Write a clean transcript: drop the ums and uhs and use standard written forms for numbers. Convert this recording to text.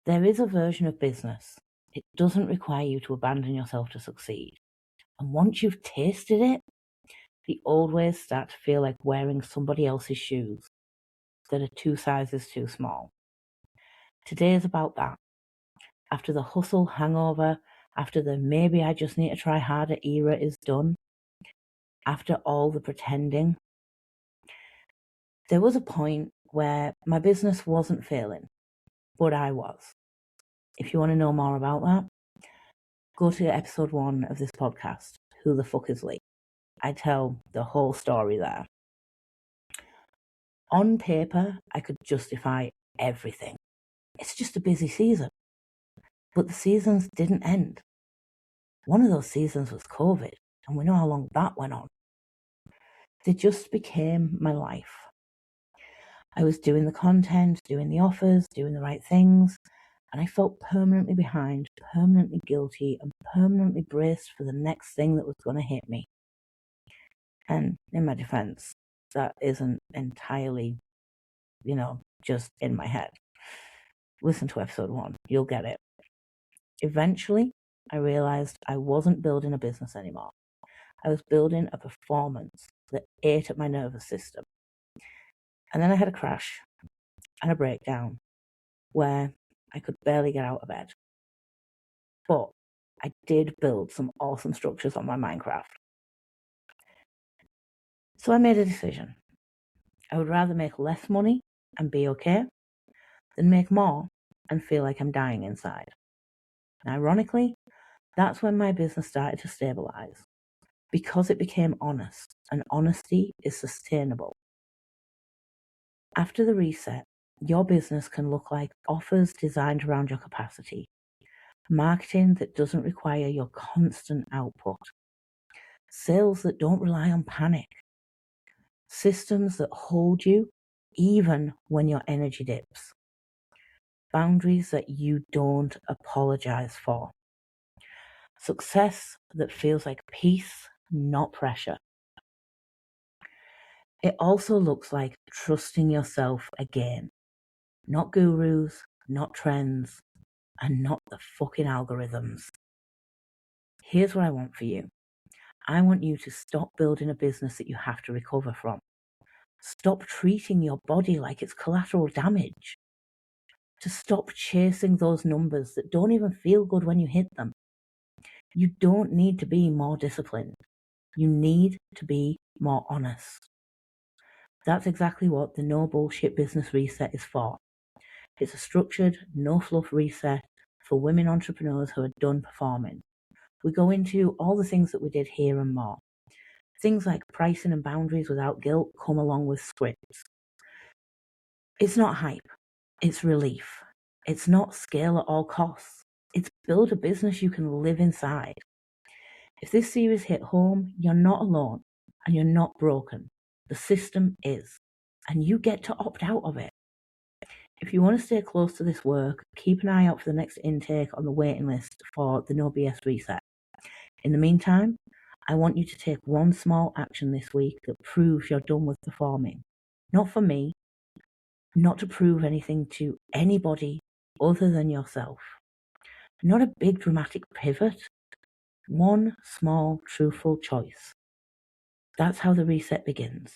There is a version of business. It doesn't require you to abandon yourself to succeed. And once you've tasted it, the old ways start to feel like wearing somebody else's shoes that are 2 sizes too small. Today is about that. After the hustle hangover, after the maybe I just need to try harder era is done, after all the pretending, there was a point where my business wasn't failing, but I was. If you want to know more about that, go to episode 1 of this podcast, Who the Fuck is Lee? I tell the whole story there. On paper, I could justify everything. It's just a busy season. But the seasons didn't end. One of those seasons was COVID, and we know how long that went on. They just became my life. I was doing the content, doing the offers, doing the right things, and I felt permanently behind, permanently guilty, and permanently braced for the next thing that was going to hit me. And in my defense, that isn't entirely, just in my head. Listen to episode 1, you'll get it. Eventually, I realized I wasn't building a business anymore. I was building a performance that ate at my nervous system. And then I had a crash and a breakdown where I could barely get out of bed. But I did build some awesome structures on my Minecraft. So I made a decision. I would rather make less money and be okay than make more and feel like I'm dying inside. And ironically, that's when my business started to stabilize, because it became honest, and honesty is sustainable. After the reset, your business can look like offers designed around your capacity, marketing that doesn't require your constant output, sales that don't rely on panic, systems that hold you even when your energy dips, boundaries that you don't apologize for, success that feels like peace, not pressure. It also looks like trusting yourself again. Not gurus, not trends, and not the fucking algorithms. Here's what I want for you. I want you to stop building a business that you have to recover from. Stop treating your body like it's collateral damage. To stop chasing those numbers that don't even feel good when you hit them. You don't need to be more disciplined. You need to be more honest. That's exactly what the No-Bullshit Business Reset is for. It's a structured, no-fluff reset for women entrepreneurs who are done performing. We go into all the things that we did here and more. Things like pricing and boundaries without guilt come along with scripts. It's not hype. It's relief. It's not scale at all costs. It's build a business you can live inside. If this series hit home, you're not alone and you're not broken. The system is, and you get to opt out of it. If you want to stay close to this work, keep an eye out for the next intake on the waiting list for the No BS Reset. In the meantime, I want you to take one small action this week that proves you're done with performing. Not for me, not to prove anything to anybody other than yourself. Not a big dramatic pivot. One small, truthful choice. That's how the reset begins.